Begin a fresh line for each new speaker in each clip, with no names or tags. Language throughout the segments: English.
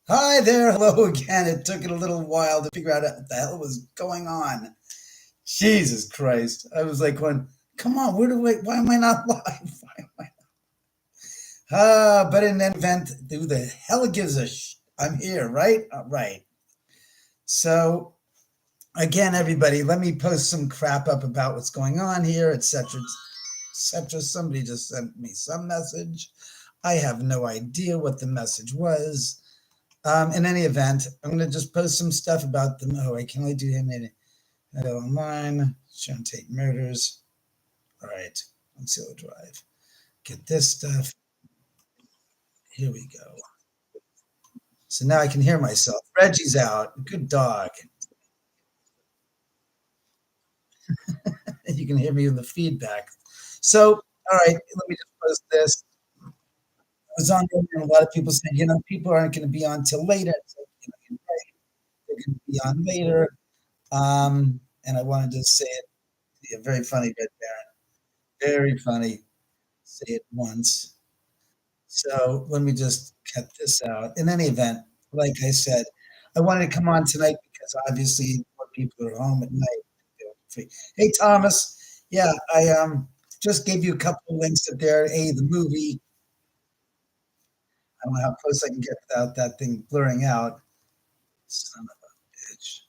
Hi there, hello again. It took it a little while to figure out what the hell was going on. Jesus Christ. I was like going, come on, why am I not live? Why am I but in any event, who the hell gives a I'm here, right? Right. So again, everybody, let me post some crap up about what's going on here, etc. etc. Somebody just sent me some message. I have no idea what the message was. In any event, I'm going to just post some stuff about them. Oh, I can only do him in online. Shantate murders. All right, let's see. Drive. Get this stuff. Here we go. So now I can hear myself. Reggie's out. Good dog. You can hear me in the feedback. So, all right, let me just post this. I was on there, and a lot of people said, people aren't going to be on till later. So, you're right, they're going to be on later. And I wanted to say it. Yeah, very funny, Red Baron. Very funny. Say it once. So let me just cut this out. In any event, like I said, I wanted to come on tonight because obviously more people are home at night. Hey Thomas, yeah, I just gave you a couple of links up there. The movie. I don't know how close I can get without that thing blurring out. Son of a bitch.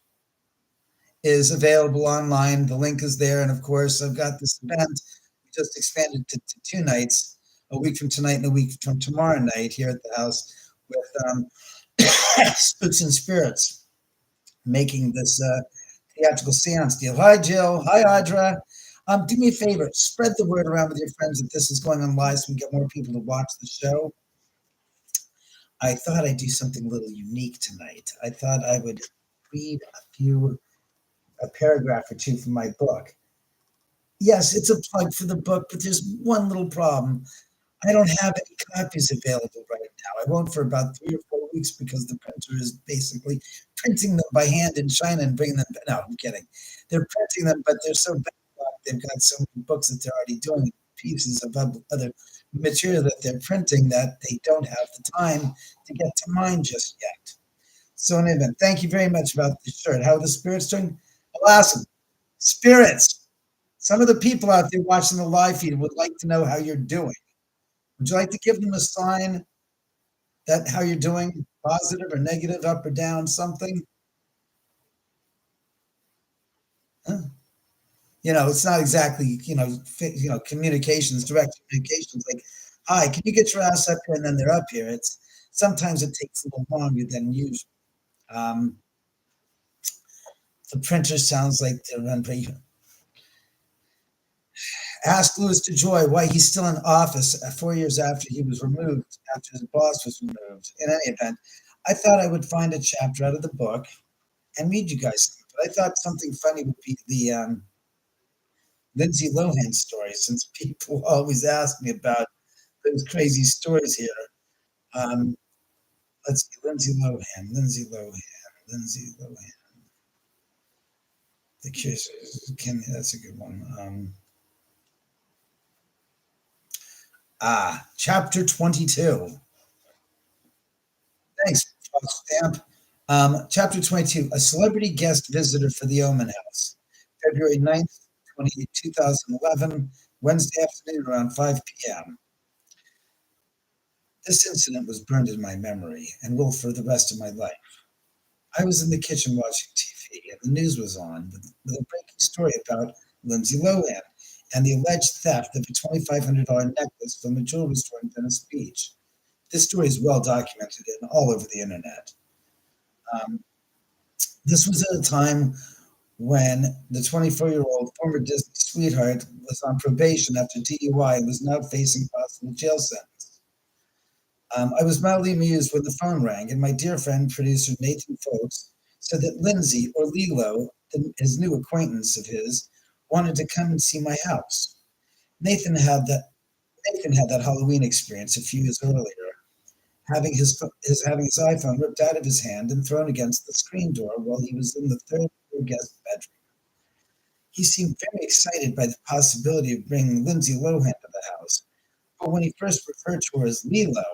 Is available online. The link is there, and of course, I've got this event. We just expanded to 2 nights, a week from tonight and a week from tomorrow night here at the house with Spooks and Spirits, making this theatrical seance deal. Hi, Jill. Hi, Audra. Do me a favor, spread the word around with your friends that this is going on live so we can get more people to watch the show. I thought I'd do something a little unique tonight. I thought I would read a paragraph or two from my book. Yes, it's a plug for the book, but there's one little problem. I don't have any copies available right now. I won't for about 3 or 4 weeks because the printer is basically printing them by hand in China and bringing them. No, I'm kidding. They're printing them, but they're so backlogged. They've got so many books that they're already doing pieces of other material that they're printing that they don't have the time to get to mine just yet. So, in any event, thank you very much about the shirt. How are the spirits doing? Oh, awesome. Spirits. Some of the people out there watching the live feed would like to know how you're doing. Would you like to give them a sign that how you're doing, positive or negative, up or down, something? Huh? It's not exactly, communications, direct communications. Like, hi, can you get your ass up here? And then they're up here. It's sometimes it takes a little longer than usual. Um, the printer sounds like they're run. Ask Louis DeJoy why he's still in office 4 years after he was removed, after his boss was removed. In any event, I thought I would find a chapter out of the book and read you guys. But I thought something funny would be the Lindsay Lohan story, since people always ask me about those crazy stories here. Um, let's see, Lindsay Lohan. The curious, that's a good one. Chapter 22. Thanks, Fox Stamp. Chapter 22, a celebrity guest visitor for the Oman House, February 9th, 2011, Wednesday afternoon around 5 p.m. This incident was burned in my memory and will for the rest of my life. I was in the kitchen watching TV, and the news was on with a breaking story about Lindsay Lohan and the alleged theft of a $2,500 necklace from a jewelry store in Venice Beach. This story is well documented and all over the internet. Um, this was at a time when the 24-year-old former Disney sweetheart was on probation after DUI and was now facing possible jail sentence. I was mildly amused when the phone rang, and my dear friend, producer Nathan Folks, said that Lindsay, or Lilo, his new acquaintance of his, wanted to come and see my house. Nathan had that Nathan had that Halloween experience a few years earlier, having his iPhone ripped out of his hand and thrown against the screen door while he was in the third floor guest bedroom. He seemed very excited by the possibility of bringing Lindsay Lohan to the house, but when he first referred to her as Lilo,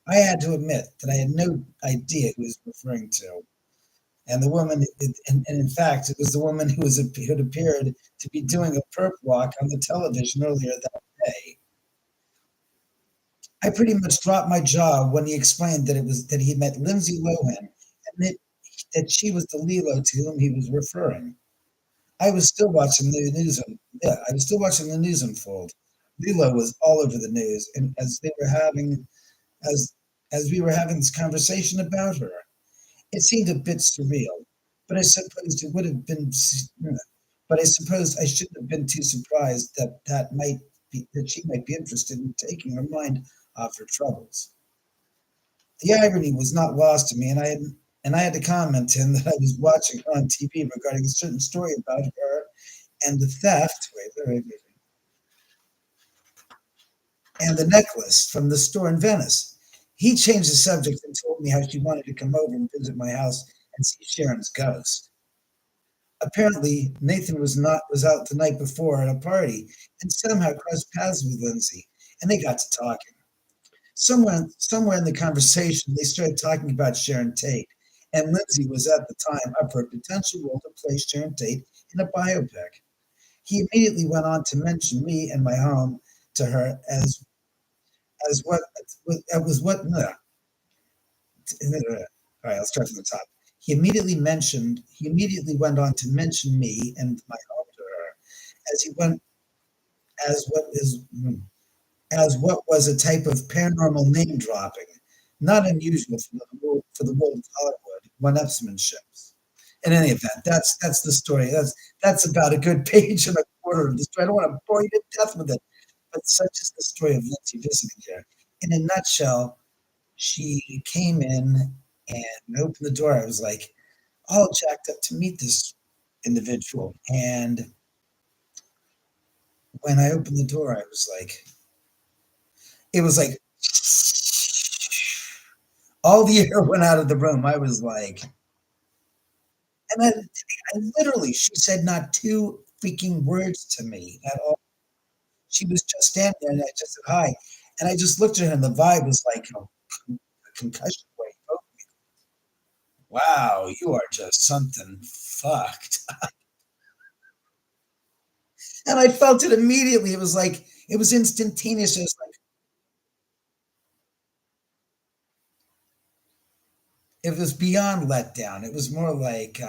I had to admit that I had no idea who he was referring to. And the woman, and in fact, it was the woman who had appeared to be doing a perp walk on the television earlier that day. I pretty much dropped my jaw when he explained that he met Lindsay Lohan and that she was the Lilo to whom he was referring. I was still watching the news. Yeah, I was still watching the news unfold. Lilo was all over the news, and as as we were having this conversation about her, it seemed a bit surreal. But I supposed it would have been. But I suppose I shouldn't have been too surprised that she might be interested in taking her mind off her troubles. The irony was not lost to me, and I had to comment to him that I was watching her on TV regarding a certain story about her and the theft. Wait, and the necklace from the store in Venice. He changed the subject and told me how she wanted to come over and visit my house and see Sharon's ghost. Apparently, Nathan was out the night before at a party and somehow crossed paths with Lindsay, and they got to talking. Somewhere in the conversation, they started talking about Sharon Tate, and Lindsay was at the time up for a potential role to play Sharon Tate in a biopic. He immediately went on to mention me and my home to her as what. All right, I'll start from the top. He immediately went on to mention me and my home to her as he went as what is as what was a type of paranormal name dropping, not unusual for the world of Hollywood one-upsmanships. In any event, that's the story. That's about a good page and a quarter of the story. I don't want to bore you to death with it, but such is the story of Lindsay visiting here. In a nutshell, she came in and opened the door. I was like all jacked up to meet this individual. And when I opened the door, it was like all the air went out of the room. I was like, and I literally, she said not two freaking words to me at all. She was just standing there and I just said hi. And I just looked at her and the vibe was like a concussion wave. Oh, wow, you are just something fucked. And I felt it immediately. It was like it was instantaneous. It was like it was beyond letdown. It was more like,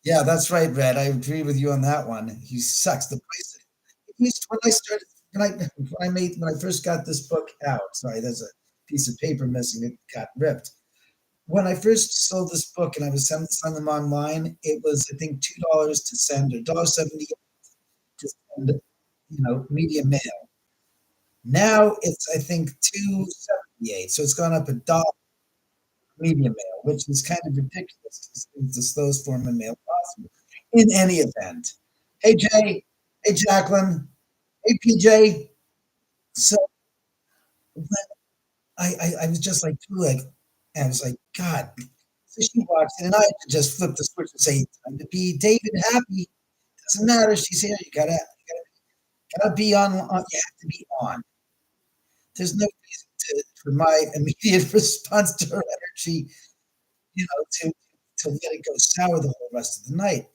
yeah, that's right, Red. I agree with you on that one. He sucks. The place when I started when I first got this book out. Sorry, there's a piece of paper missing. It got ripped. When I first sold this book and I was selling them online, it was I think $2 to send or $1.70 to send, media mail. Now it's I think 2.78, so it's gone up $1 media mail, which is kind of ridiculous because it's the slowest form of mail possible. In any event, hey Jay, hey Jacqueline, hey PJ. So when I was just like, I was like, God. So she walks in, and I had to just flip the switch and say, "Time to be David happy." Doesn't matter. She's here. You gotta be on. You have to be on. There's no reason for my immediate response to her energy, to let it go sour the whole rest of the night.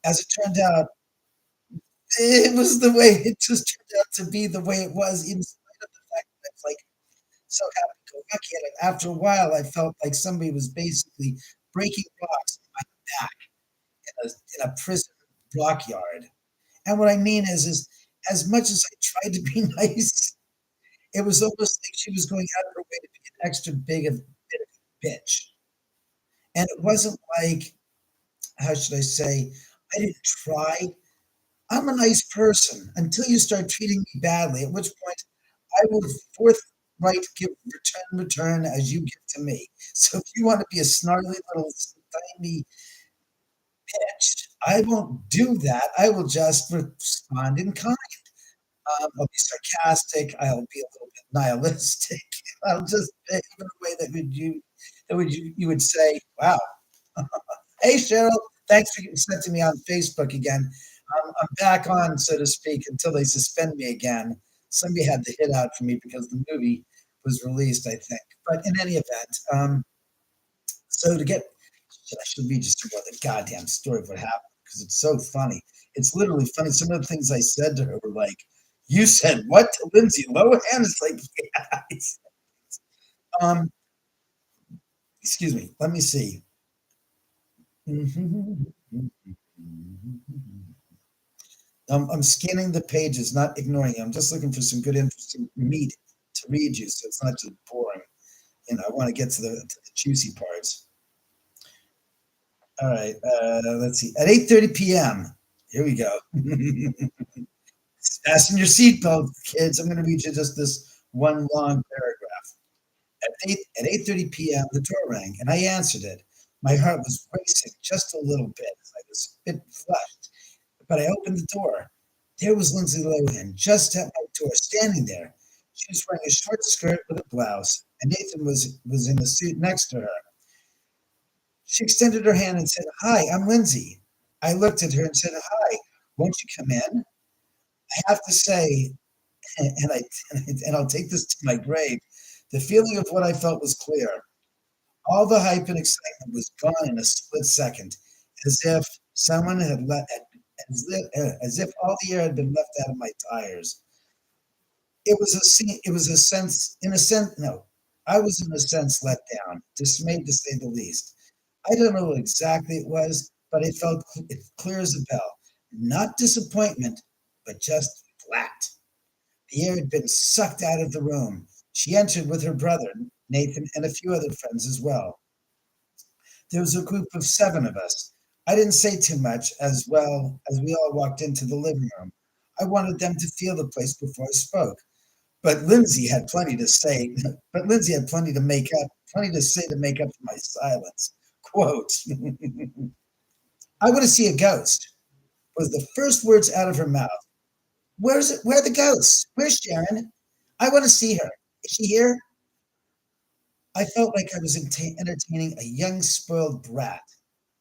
As it turned out, it was the way it just turned out to be the way it was, in spite of the fact that I was like so happy go lucky. And after a while, I felt like somebody was basically breaking rocks in my back in a prison block yard. And what I mean is as much as I tried to be nice, it was almost like she was going out of her way to be an extra bit of a bitch. And it wasn't like, how should I say, I didn't try. I'm a nice person until you start treating me badly, at which point I will forthright give return as you give to me. So if you want to be a snarly little tiny bitch, I won't do that. I will just respond in kind. I'll be sarcastic. I'll be a little bit nihilistic. I'll just behave in a way you would say, "Wow, hey Cheryl, thanks for accepting me on Facebook again. I'm back on, so to speak, until they suspend me again. somebody had the hit out for me because the movie was released, I think. But in any event, so to get, I should read just about the goddamn story of what happened because it's so funny. It's literally funny. Some of the things I said to her were like, "You said what to Lindsay Lohan?" It's like, yeah. Um, excuse me. Let me see. I'm scanning the pages, not ignoring you. I'm just looking for some good, interesting meat to read you, so it's not just boring. I want to get to the juicy parts. All right, let's see. At 8:30 p.m. Here we go. Fasten your seatbelt, kids. I'm going to read you just this one long paragraph. At 8:30 p.m., the door rang, and I answered it. My heart was racing just a little bit. I was a bit flushed, but I opened the door. There was Lindsay Lohan, just at my door, standing there. She was wearing a short skirt with a blouse, and Nathan was in the seat next to her. She extended her hand and said, "Hi, I'm Lindsay." I looked at her and said, "Hi, won't you come in?" I have to say, and I and I'll take this to my grave, the feeling of what I felt was clear. All the hype and excitement was gone in a split second, as if someone had let as if all the air had been left out of my tires. It was a sense in a sense no, I was in a sense let down, dismayed to say the least. I don't know what exactly it was, but it felt clear as a bell. Not disappointment, but just flat. The air had been sucked out of the room. She entered with her brother, Nathan, and a few other friends as well. There was a group of seven of us. I didn't say too much as we all walked into the living room. I wanted them to feel the place before I spoke. But Lindsay had plenty to say, but Lindsay had plenty to say to make up for my silence. Quote, I want to see a ghost was the first words out of her mouth. Where's it? Where are the ghosts? Where's Sharon? I want to see her. Is she here? I felt like I was entertaining a young, spoiled brat.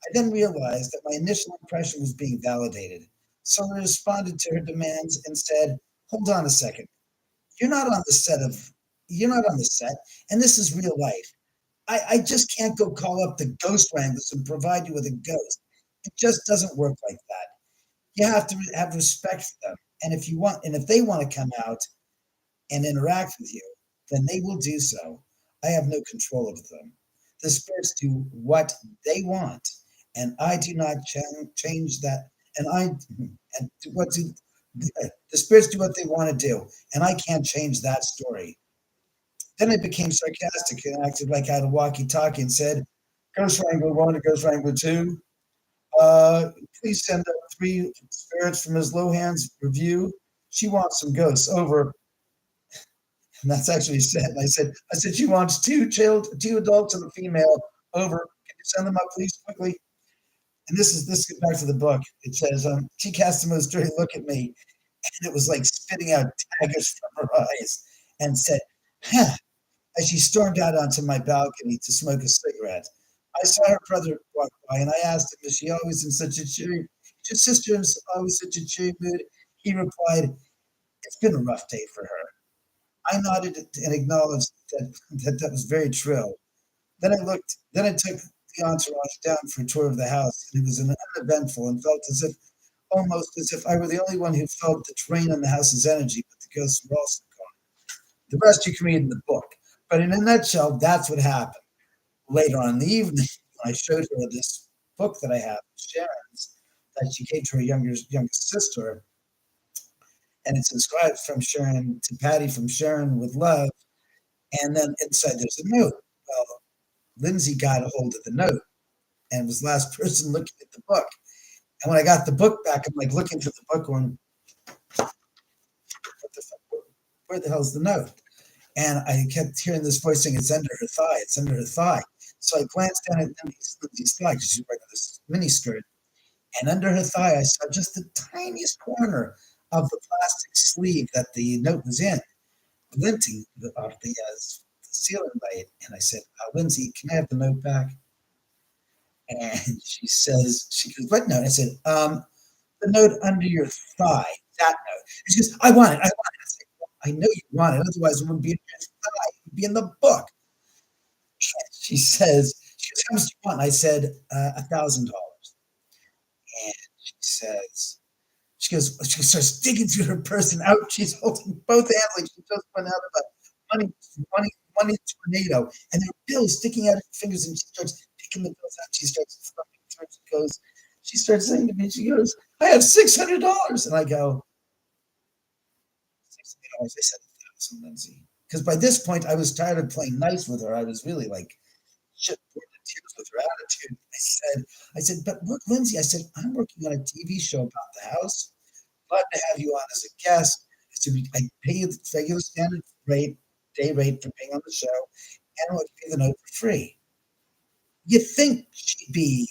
I then realized that my initial impression was being validated. So I responded to her demands and said, hold on a second. You're not on the set of, you're not on the set, and this is real life. I just can't go call up the ghost wranglers and provide you with a ghost. It just doesn't work like that. You have to have respect for them. And if they want to come out and interact with you, then they will do so. I have no control over them. The spirits do what they want, and I do not change that. And I and what do the spirits do what they want to do, and I can't change that story. Then I became sarcastic and acted like I had a walkie-talkie and said, "Ghost Wrangler 1 to Ghost Wrangler 2. Uh, please send up 3 spirits from Ms. Lohan's review. She wants some ghosts over." And that's actually said. And I said, she wants 2 adults and a female over. Can you send them up, please, quickly? And this gets back to the book. It says, she cast the most dirty look at me, and it was like spitting out daggers from her eyes, and said, huh, as she stormed out onto my balcony to smoke a cigarette. I saw her brother walk by, and I asked him, is she always in such a cheery, is your sister in always such a cheery mood? He replied, it's been a rough day for her. I nodded and acknowledged that was very true. Then I took the entourage down for a tour of the house, and it was an uneventful and felt almost as if I were the only one who felt the drain on the house's energy, but the ghosts were also gone. The rest you can read in the book. But in a nutshell, that's what happened. Later on in the evening, I showed her this book that I have, Sharon's, that she gave to her youngest sister, and it's inscribed from Sharon to Patty from Sharon with love. And then inside there's a note. Well, Lindsay got a hold of the note and was the last person looking at the book. And when I got the book back, I'm like looking through the book going, what the fuck? Where the hell's the note? And I kept hearing this voice saying, it's under her thigh, it's under her thigh. So I glanced down at Lindsay's thigh because she's wearing this mini skirt. And under her thigh, I saw just the tiniest corner of the plastic sleeve that the note was in, glinting off the ceiling light. And I said, Lindsay, can I have the note back? And she goes, what note? I said, the note under your thigh, that note. She goes, I want it. I said, I know you want it, otherwise it wouldn't be in your thigh, it would be in the book." She goes, "How much do you want?" I said, $1,000. And she starts digging through her purse and out she's holding both hands like she just went out of a money money money tornado, and there are bills sticking out of her fingers, and she starts picking the bills out. She starts flipping through. She starts saying to me, she goes, "I have $600." And I go, $600. I said 1,000, Lindsay. Because by this point I was tired of playing nice with her. I was really like shit bored to tears with her attitude. I said, "But look, Lindsay," I said, "I'm working on a TV show about the house. Glad to have you on as a guest." I said, "I pay you the regular standard rate, day rate for being on the show, and I'll give you the note for free." You think she'd be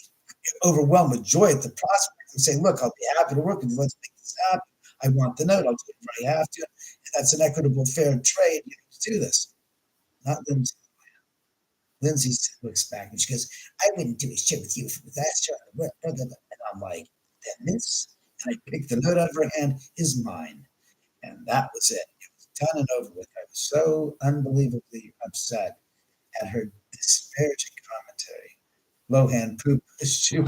overwhelmed with joy at the prospect and say, "Look, I'll be happy to work with you. Let's make this happen. I want the note. I'll do whatever I have to. And that's an equitable, fair trade. You know, to do this." Not Lindsay. Lindsay looks back and she goes, "I wouldn't do a shit with you with that show." And I'm like, "Then this," and I picked the note out of her hand, "is mine." And that was it. It was done and over with. I was so unbelievably upset at her disparaging commentary. Lohan poop on his shoe,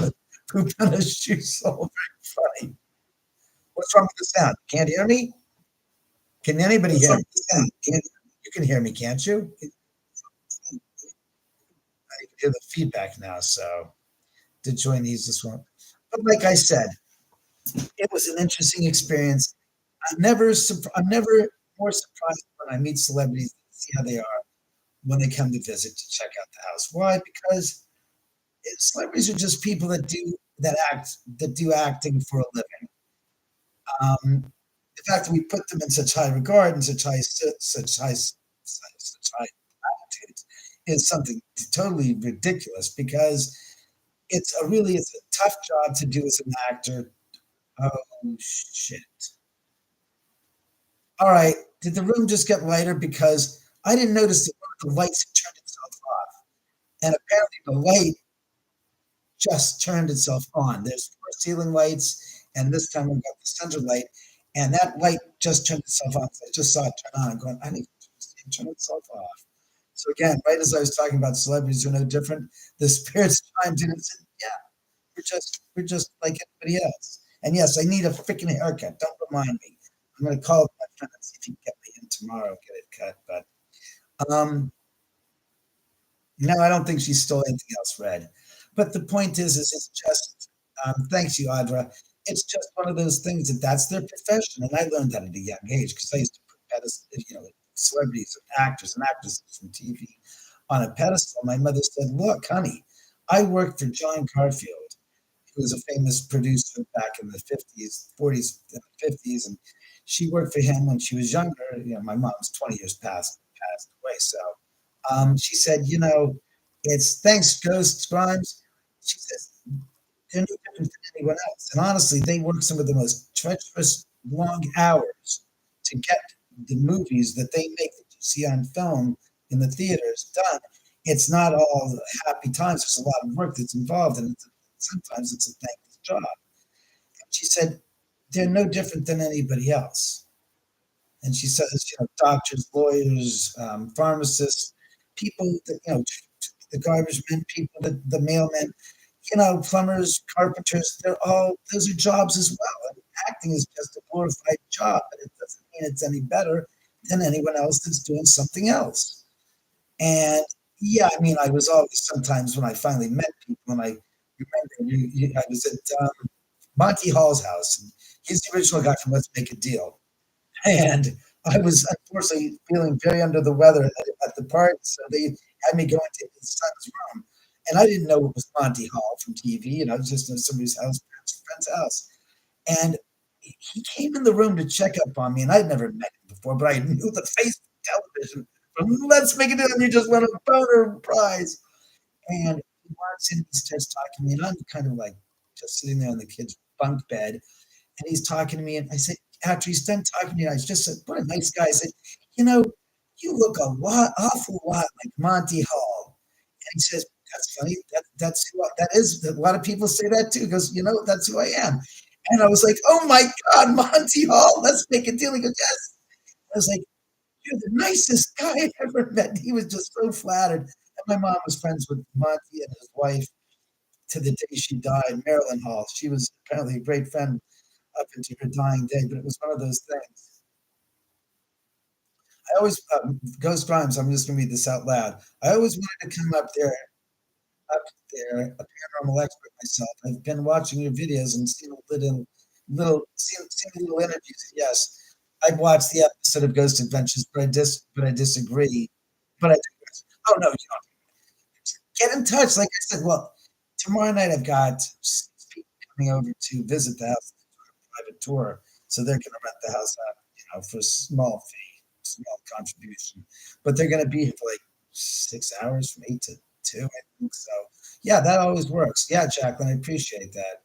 poop on his shoe sole. Very funny. What's wrong with the sound? Can't hear me? Can anybody hear me? You can hear me, can't you? I can hear the feedback now, so to join these this one. But like I said, it was an interesting experience. I'm never more surprised when I meet celebrities and see how they are when they come to visit to check out the house. Why? Because celebrities are just people that do acting for a living. The fact that we put them in such high regard and such high attitudes is something totally ridiculous because it's a tough job to do as an actor. Oh shit! All right, did the room just get lighter because I didn't notice that one of the lights had turned itself off, and apparently the light just turned itself on. There's four ceiling lights, and this time we've got the center light, and that light just turned itself on. I just saw it turn on. I'm going, I need to turn itself off. So again, right as I was talking about celebrities are no different, the spirits chimed in and said, "Yeah, we're just like everybody else." And yes, I need a freaking haircut. Don't remind me. I'm going to call up my friend and see if he can get me in tomorrow, get it cut. But no, I don't think she stole anything else, Red. But the point is it's just, thanks you, Audra. It's just one of those things that's their profession. And I learned that at a young age because I used to put celebrities and actors and actresses from TV on a pedestal. My mother said, "Look, honey, I worked for John Garfield, who was a famous producer back in the 50s, 40s, and 50s. And she worked for him when she was younger. You know, my mom's 20 years passed away. So she said, it's thanks, Ghost Grimes." She says, "They're no different than anyone else." And honestly, they work some of the most treacherous, long hours to get the movies that they make that you see on film in the theaters done. It's not all happy times. There's a lot of work that's involved, and sometimes it's a thankless job. And she said, "They're no different than anybody else." And she says, doctors, lawyers, pharmacists, people that, the garbage men, people, the mailmen, plumbers, carpenters, those are jobs as well. And acting is just a glorified job, but it doesn't mean it's any better than anyone else that's doing something else. And yeah, I mean, I was always sometimes when I finally met people, and I remember I was at Monty Hall's house, and he's the original guy from Let's Make a Deal. And I was unfortunately feeling very under the weather at the party, so they had me go into his son's room. And I didn't know it was Monty Hall from TV, and I was just in somebody's house, friend's house. And he came in the room to check up on me, and I'd never met him before, but I knew the face of television from Let's Make It Deal, and you just won a boner prize. And he walks in, he starts talking to me, and I'm kind of like just sitting there on the kid's bunk bed, and he's talking to me, and I said, after he's done talking to me, I just said, "What a nice guy." I said, "You look awful lot like Monty Hall." And he says, "That's funny. That is, a lot of people say that too." He goes, "That's who I am." And I was like, "Oh my God, Monty Hall, Let's Make a Deal." He goes, "Yes." I was like, You're the nicest guy I ever met. He was just so flattered. And my mom was friends with Monty and his wife to the day she died, Marilyn Hall. She was apparently a great friend up into her dying day, but it was one of those things. I always, Ghost Rhymes, I'm just going to read this out loud. I always wanted to come up there, a paranormal expert myself. I've been watching your videos and seen seen little interviews. Yes, I've watched the episode of Ghost Adventures, but I disagree. But I digress. Oh no, you know, get in touch. Like I said, well, tomorrow night I've got people coming over to visit the house, private tour, so they're going to rent the house out, for a small fee, small contribution. But they're going to be here for like 6 hours, from 8 to 2, I think. So yeah, that always works. Yeah, Jacqueline, I appreciate that.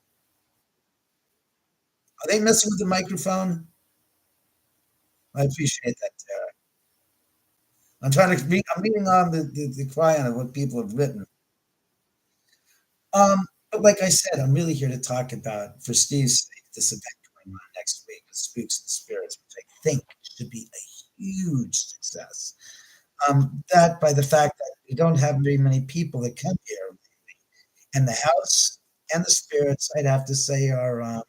Are they messing with the microphone? I appreciate that, Tara. I'm trying to read. I'm reading on the client of what people have written. But like I said, I'm really here to talk about, for Steve's sake, this event going on next week with Spooks and Spirits, which I think should be a huge success. That by the fact that we don't have very many people that come here, and the house and the spirits, I'd have to say, are,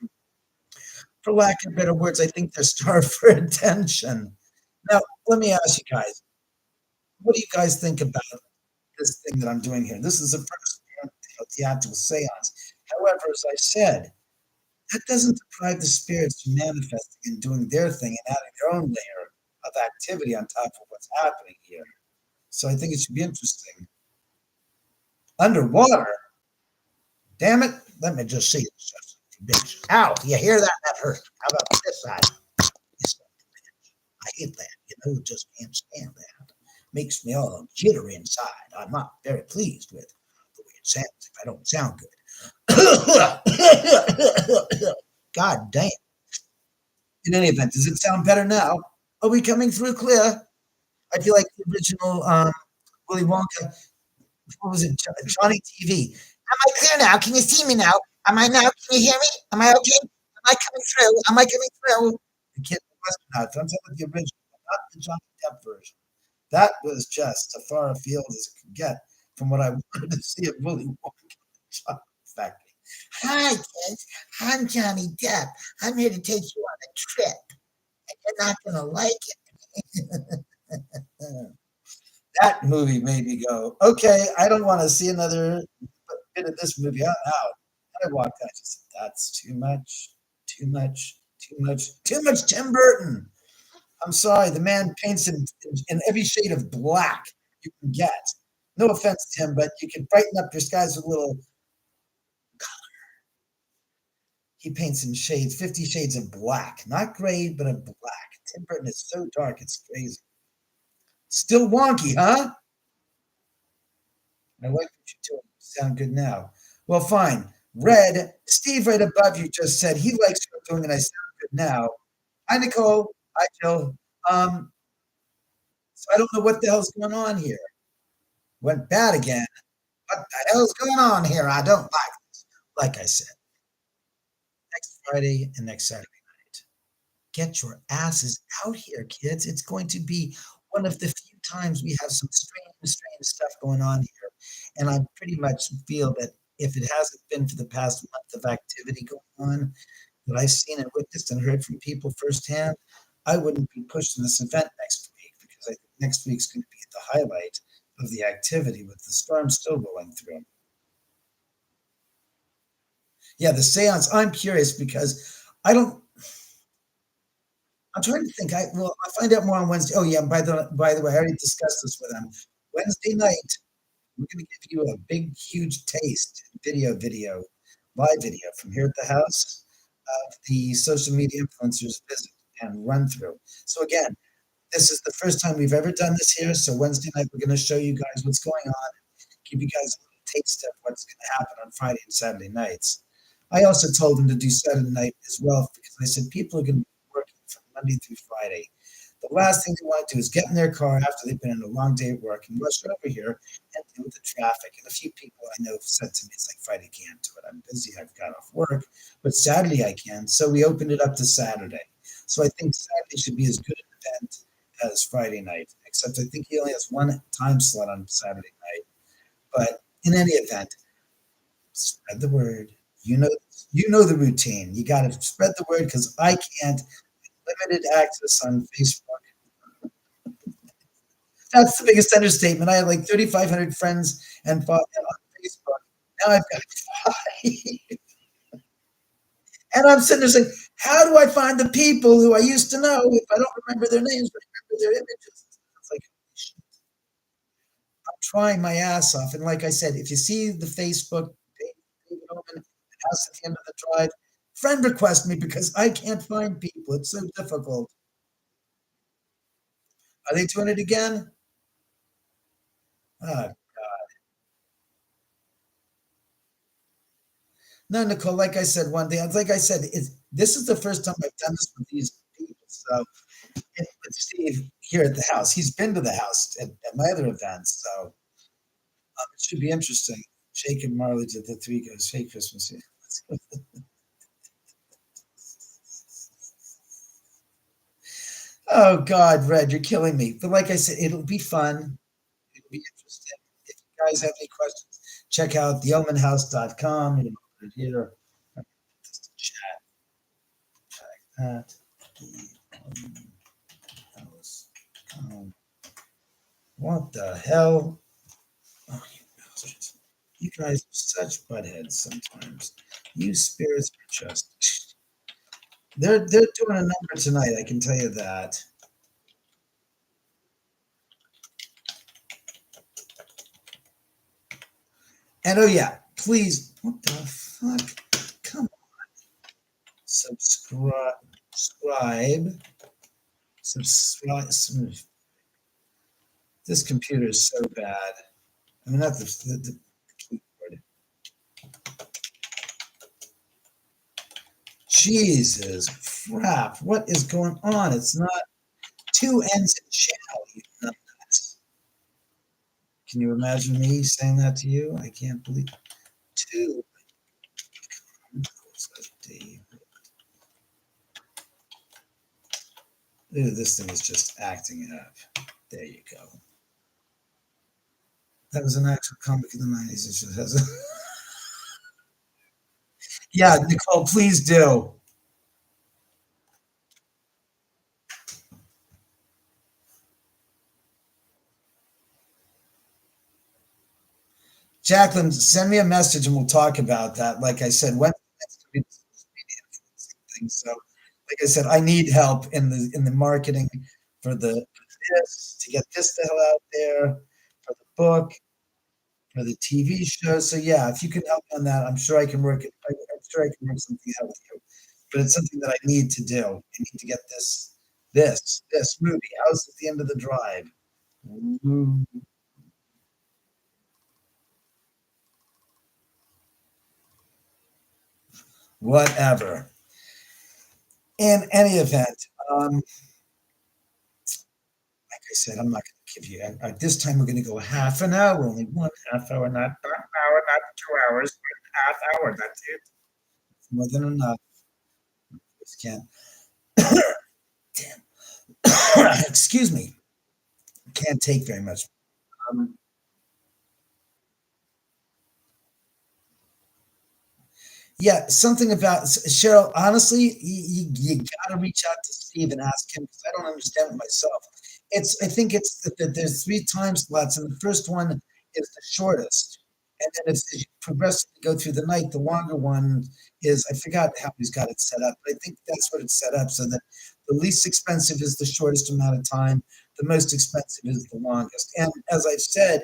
for lack of better words, I think they're starved for attention. Now, let me ask you guys, what do you guys think about this thing that I'm doing here? This is the first theatrical seance. However, as I said, that doesn't deprive the spirits from manifesting and doing their thing and adding their own layer of activity on top of what's happening here. So I think it should be interesting. Underwater, damn it! Let me just see it. Bitch. Ow! You hear that? That hurt. How about this side? I hate that. Just can't stand that. Makes me all jittery inside. I'm not very pleased with the way it sounds if I don't sound good. God damn. In any event, does it sound better now? Are we coming through clear? I feel like the original Willy Wonka. What was it? Johnny TV. Am I clear now? Can you see me now? Am I now? Can you hear me? Am I okay? Am I coming through? Am I coming through? The kid was not. I'm talking about the original, not the Johnny Depp version. That was just as far afield as it could get from what I wanted to see of Willy Wonka Chocolate Factory. Hi, kids. I'm Johnny Depp. I'm here to take you on a trip. You're not going to like it. That movie made me go, okay, I don't want to see another bit of this movie. I'm out. I walked out. I just said, that's too much, too much, too much, too much Tim Burton. I'm sorry, the man paints in every shade of black you can get. No offense, Tim, but you can brighten up your skies with a little. He paints in shades, 50 shades of black, not gray, but of black. Tim Burton is so dark, it's crazy. Still wonky, huh? I like what you're doing. You sound good now. Well, fine. Red, Steve right above you just said he likes what I'm doing and I sound good now. Hi, Nicole. Hi, Jill. Um, so I don't know what the hell's going on here. Went bad again. What the hell's going on here? I don't like this. Like I said, next Friday and next Saturday night. Get your asses out here, kids. It's going to be one of the few times we have some strange stuff going on here. And I pretty much feel that if it hasn't been for the past month of activity going on that I've seen and witnessed and heard from people firsthand, I wouldn't be pushing this event next week because I think next week's going to be the highlight of the activity with the storm still rolling through. Yeah, the seance. I'm curious because I don't. I'm trying to think. I'll find out more on Wednesday. Oh yeah, by the way, I already discussed this with him. Wednesday night, we're going to give you a big, huge taste live video from here at the house of the social media influencers visit and run through. So again, this is the first time we've ever done this here. So Wednesday night, we're going to show you guys what's going on, give you guys a little taste of what's going to happen on Friday and Saturday nights. I also told them to do Saturday night as well because I said people are going to be working from Monday through Friday. The last thing they want to do is get in their car after they've been in a long day at work and rush over here and deal with the traffic. And a few people I know have said to me, it's like, Friday can't do it. I'm busy. I've got off work. But Saturday I can. So we opened it up to Saturday. So I think Saturday should be as good an event has Friday night, except I think he only has one time slot on Saturday night. But in any event, spread the word. You know, you know the routine. You got to spread the word because I can't. Limited access on Facebook. That's the biggest understatement. I had like 3,500 friends and on Facebook. Now I've got five. And I'm sitting there saying, how do I find the people who I used to know if I don't remember their names, but I remember their images? It's like, I'm trying my ass off. And like I said, if you see the Facebook page, David Oman, House at the End of the Drive, friend request me because I can't find people. It's so difficult. Are they doing it again? Ah, no, Nicole, like I said one day, like I said, this is the first time I've done this with these people. So, with Steve here at the house, he's been to the house at my other events. So, it should be interesting. Jake and Marley did the Three Goes Fake Christmas. Oh God, Red, you're killing me. But like I said, it'll be fun. It'll be interesting. If you guys have any questions, check out theomanhouse.com. You can put it here. Just chat, check that. Theomanhouse.com. What the hell? Oh, you bastards. You guys are such buttheads sometimes. You spirits are just. They're doing a number tonight, I can tell you that. And oh yeah, please, what the fuck? Come on, subscribe, subscribe, subscribe. This computer is so bad. I mean, not the keyboard. Jesus crap! What is going on? It's not two N's in channel. You nuts. Can you imagine me saying that to you? I can't believe two. Ooh, this thing is just acting up. There you go. That was an actual comic in the 90s. It just has a yeah, Nicole, please do. Jacqueline, send me a message and we'll talk about that. Like I said, when next to be thing. So, like I said, I need help in the marketing for the for this to get this the hell out there, for the book, for the TV show. So yeah, if you can help me on that, I'm sure I can work it. I'm sure I can work something out with you. But it's something that I need to do. I need to get this movie, House at the End of the Drive. Ooh, whatever. In any event, like I said, I'm not going to give you. At this time, we're going to go half an hour, only one half hour, not an hour, not 2 hours, but half hour. That's it. It's more than enough. Just can't. Excuse me. Can't take very much. Um, Yeah, something about Cheryl. Honestly, you got to reach out to Steve and ask him because I don't understand it myself. I think it's that there's three time slots, and the first one is the shortest, and then as you progressively go through the night, the longer one is. I forgot how he's got it set up, but I think that's what it's set up so that the least expensive is the shortest amount of time, the most expensive is the longest. And as I've said,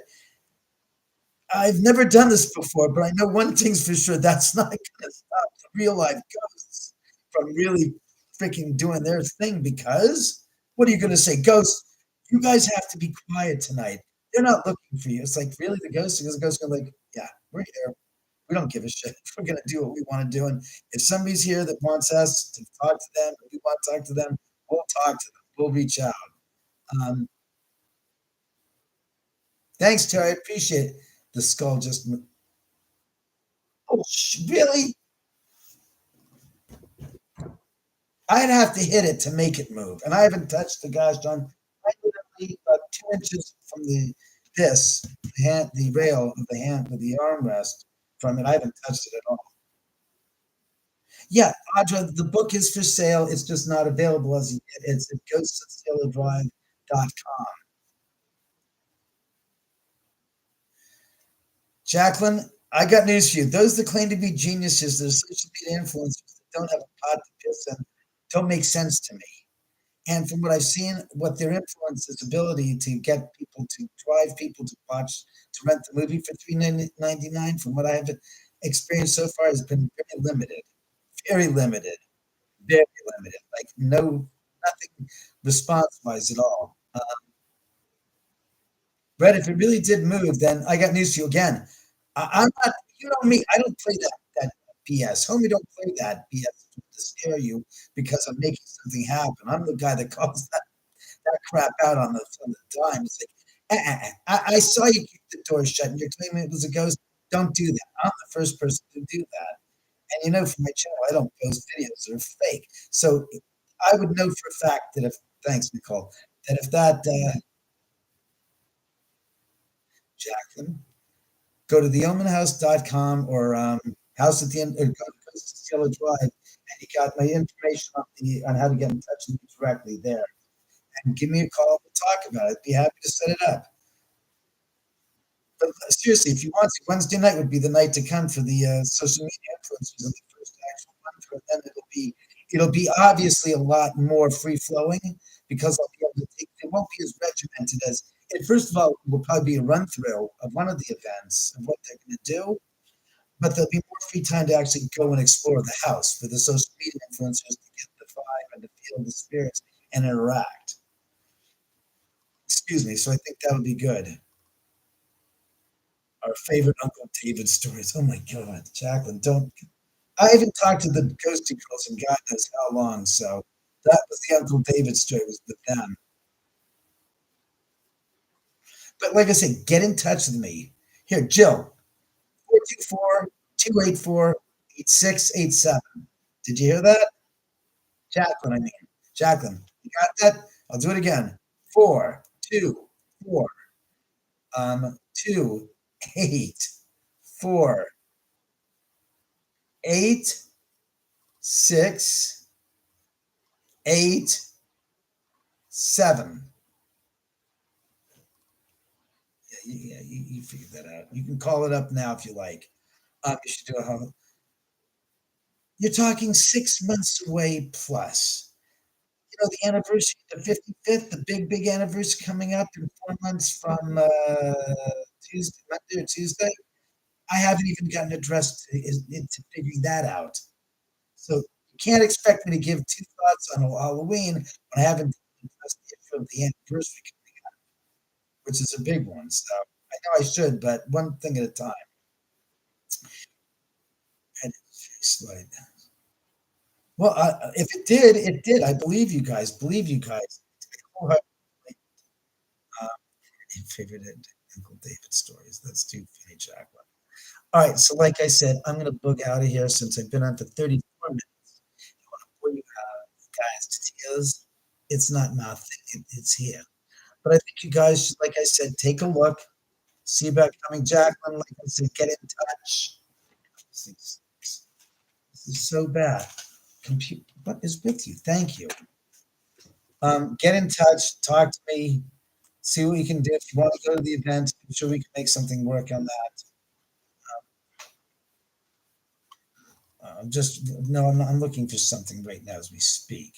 I've never done this before, but I know one thing's for sure, that's not gonna stop the real life ghosts from really freaking doing their thing because what are you gonna say? Ghosts, you guys have to be quiet tonight. They're not looking for you. It's like, really, the ghost? Because the ghost gonna like, yeah, we're here. We don't give a shit. We're gonna do what we want to do. And if somebody's here that wants us to talk to them, if we want to talk to them, we'll talk to them. We'll reach out. Um, Thanks, Terry. I appreciate it. The skull just oh, really? I'd have to hit it to make it move, and I haven't touched the gosh darn. I literally about 2 inches from the rail of the hand with the armrest from it. I haven't touched it at all. Yeah, Audra, the book is for sale. It's just not available as yet. It's at ghostofsteeledrive.com. Jacqueline, I got news for you. Those that claim to be geniuses, the social media influencers that don't have a pot to piss in, don't make sense to me. And from what I've seen, what their influence is ability to get people to drive people to watch to rent the movie for $3.99. From what I have experienced so far, has been very limited, very limited. Like nothing response wise at all. Brett, if it really did move, then I got news for you again. I'm not, you know me, I don't play that BS. Homie, don't play that BS to scare you because I'm making something happen. I'm the guy that calls that crap out on the dime. It's like, I saw you keep the door shut and you're claiming it was a ghost. Don't do that. I'm the first person to do that. And you know, from my channel, I don't post videos that are fake. So I would know for a fact that if, thanks, Nicole, that if Jacqueline, go to theomanhouse.com or house at the end, or go to Cielo Drive, and you got my information on how to get in touch with me directly there. And give me a call. We'll talk about it. Be happy to set it up. But seriously, if you want to, Wednesday night would be the night to come for the social media influencers and the first actual one for it. Then it'll be obviously a lot more free flowing because I'll be able to take. It won't be as regimented as. It first of all will probably be a run through of one of the events of what they're going to do, but there'll be more free time to actually go and explore the house for the social media influencers to get the vibe and to feel the spirits and interact. Excuse me. So I think that would be good. Our favorite Uncle David stories. Oh my God, Jacqueline, don't. I haven't talked to the ghosty girls in God knows how long. So that was the Uncle David story was with them. But like I said, get in touch with me. Here, Jill, 424-284-8687. Did you hear that? Jacqueline, I mean. Jacqueline, you got that? I'll do it again. 424 284-8687. You figured that out. You can call it up now if you like. You should do a. You're talking 6 months away plus. You know the anniversary, the 55th, the big anniversary coming up in 4 months from Tuesday, Monday or Tuesday. I haven't even gotten addressed to figuring that out. So you can't expect me to give two thoughts on Halloween when I haven't addressed the issue of the anniversary, which is a big one. So I know I should, but one thing at a time. And it's like, well, if it did, it did. I believe you guys. Believe you guys. Uh, favorite Uncle David stories. That's too funny, Jacqueline. All right. So, like I said, I'm going to book out of here since I've been on for 34 minutes. Before you guys, tears, it's not nothing. It's here. But I think you guys, like I said, take a look. See about coming, Jacqueline. Like I said, get in touch. This is so bad. What is with you? Thank you. Get in touch. Talk to me. See what you can do. If you want to go to the event, I'm sure we can make something work on that. Just no, I'm not, I'm looking for something right now as we speak.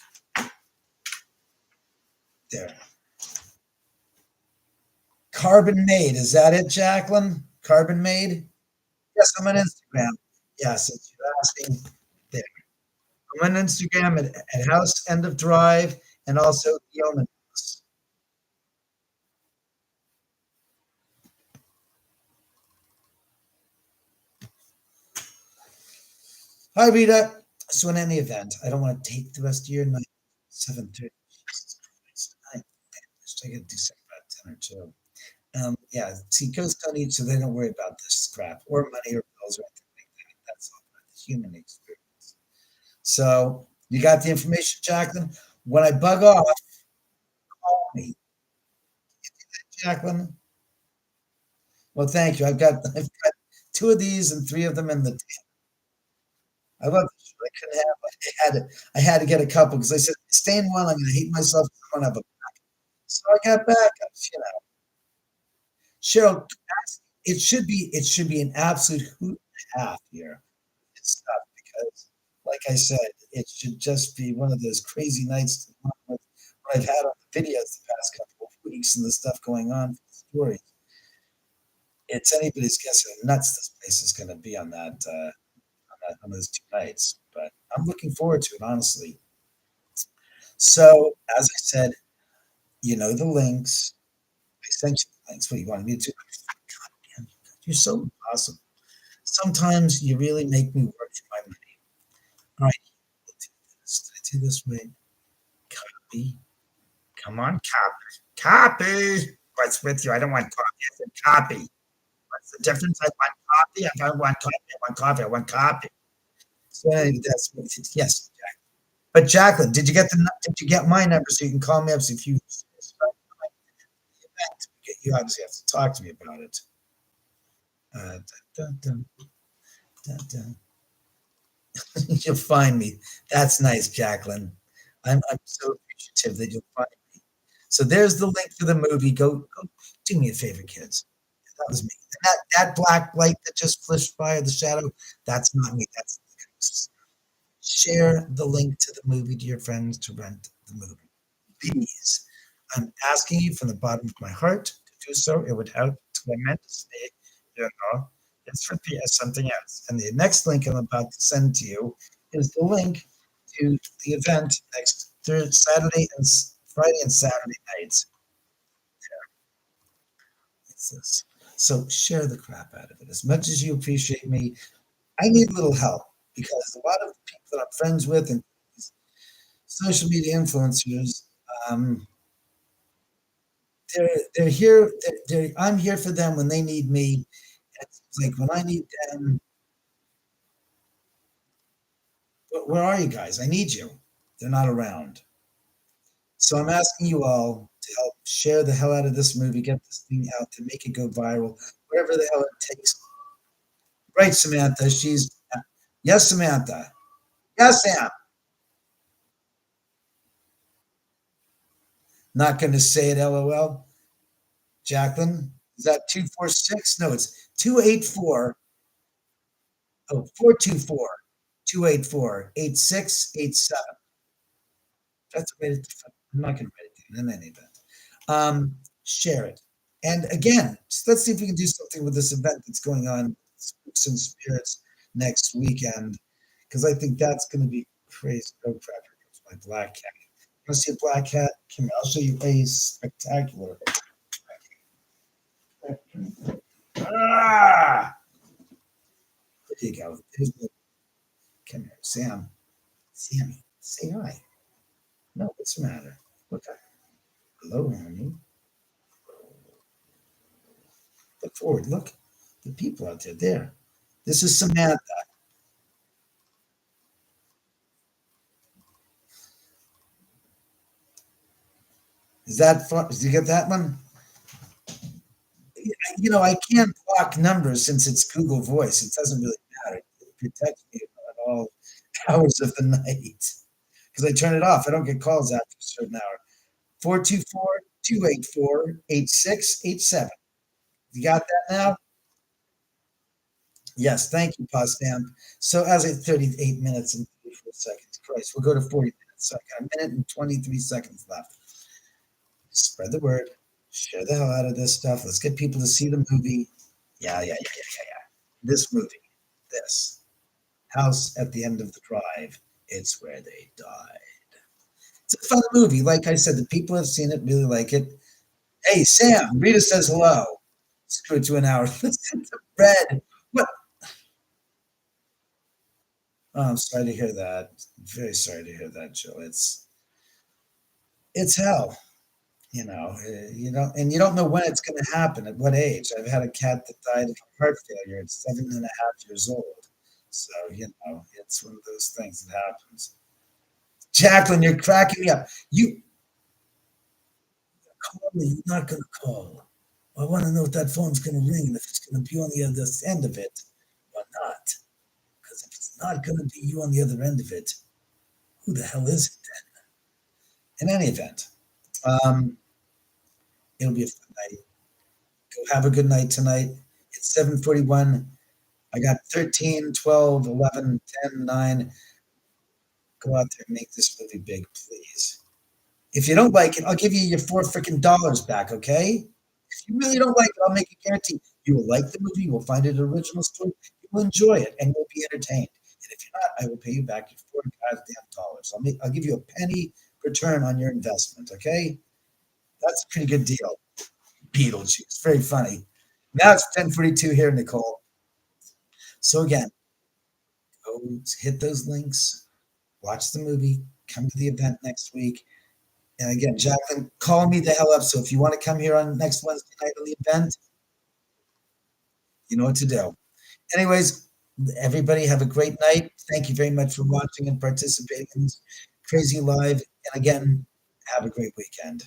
There. Carbon Made. Is that it, Jacqueline? Carbon Made? Yes, I'm on Instagram. Yes, if you're asking. There. I'm on Instagram at House End of Drive and also Yeoman House. Hi, Rita. So in any event, I don't want to take the rest of your night. 7:30. Jesus Christ. I gotta do something about 10 or 2. Yeah, see, ghosts don't eat, so they don't worry about this crap or money or bills or anything like that. That's all about the human experience. So you got the information, Jacqueline? When I bug off, call me. Jacqueline? Well, thank you. I've got 2 of these and 3 of them in the I love this. I couldn't have I had to get a couple because I said, "Staying one, I'm gonna hate myself if I don't have a." So I got backups, you know. Cheryl, it should be an absolute hoot and a half here. It's stuff because, like I said, it should just be one of those crazy nights with what I've had on the videos the past couple of weeks and the stuff going on for the stories. It's anybody's guess how nuts this place is gonna be on those 2 nights, but I'm looking forward to it, honestly. So, as I said, you know the links. I sent you the links. What you wanted me to do? God, you're so awesome. Sometimes you really make me work for my money. All right, we'll do this. Did I do this right? Copy. Come on, copy. Copy. What's with you? I don't want copy. I said copy. What's the difference? I want copy. If I want copy, I want copy. I want copy. So anyway, that's what it is. Yes, Jack. But Jacqueline, did you get my number so you can call me up so if you you obviously have to talk to me about it. Dun, dun, dun, dun. You'll find me. That's nice, Jacqueline. I'm so appreciative that you'll find me. So there's the link for the movie. Go do me a favor, kids. That was me. That black light that just flashed by, the shadow, that's not me. That's the ghosts. Share the link to the movie to your friends to rent the movie. Please. I'm asking you from the bottom of my heart to do so. It would help tremendously. You know, it's for something else. And the next link I'm about to send to you is the link to the event next Thursday, Saturday, and Friday and Saturday nights. It's this. So share the crap out of it. As much as you appreciate me, I need a little help because a lot of the people that I'm friends with and social media influencers, um, they're here. I'm here for them when they need me. It's like when I need them, where are you guys? I need you. They're not around. So I'm asking you all to help share the hell out of this movie, get this thing out to make it go viral, wherever the hell it takes. Right, Samantha. Yes, Samantha. Yes, Sam. Not going to say it, LOL. Jacqueline, is that 246? No, it's 284. Oh, 424 284 8687. That's a way to, I'm not going to write it down in any event. Share it. And again, let's see if we can do something with this event that's going on, Spooks and Spirits, next weekend, because I think that's going to be crazy. Oh, crap, here comes my black cat. You want to see a black cat? Come here, I'll show you a spectacular. Ah! There you go. Come here, Sam. Sammy, say hi. No, what's the matter? Look, hello, honey. Look forward. Look, the people out there. There. This is Samantha. Is that fun? Did you get that one? I can't block numbers since it's Google Voice. It doesn't really matter. It protects me at all hours of the night because I turn it off. I don't get calls after a certain hour. 424-284-8687. You got that now? Yes, thank you, Stamp. So as at 38 minutes and 34 seconds. Christ, we'll go to 40 minutes. So I got a minute and 23 seconds left. Spread the word. Share the hell out of this stuff. Let's get people to see the movie. Yeah. This movie. This. House at the End of the Drive. It's where they die. It's a fun movie. Like I said, the people have seen it, really like it. Hey, Sam, Rita says hello. Screw it to an hour. Listen to Red. What? Oh, I'm sorry to hear that. Very sorry to hear that, Jill. It's hell. And you don't know when it's going to happen, at what age. I've had a cat that died of heart failure at 7.5 years old. So, it's one of those things that happens. Jacqueline, you're cracking me up. You call me, you're not going to call. Well, I want to know if that phone's going to ring and if it's going to be on the other end of it or not. Because if it's not going to be you on the other end of it, who the hell is it then? In any event, um, it'll be a fun night. Go have a good night tonight. It's 7:41. I got 13, 12, 11, 10, 9. Go out there and make this movie big, please. If you don't like it, I'll give you your four freaking dollars back, okay? If you really don't like it, I'll make a guarantee. You will like the movie, you will find it an original story, you will enjoy it, and you'll be entertained. And if you're not, I will pay you back your four goddamn dollars. I'll give you a penny return on your investment, okay? That's a pretty good deal. Beetlejuice. Very funny. Now it's 10:42 here, Nicole. So again, go hit those links, watch the movie, come to the event next week. And again, Jacqueline, call me the hell up. So if you want to come here on next Wednesday night on the event, you know what to do. Anyways, everybody have a great night. Thank you very much for watching and participating in this crazy live. And again, have a great weekend.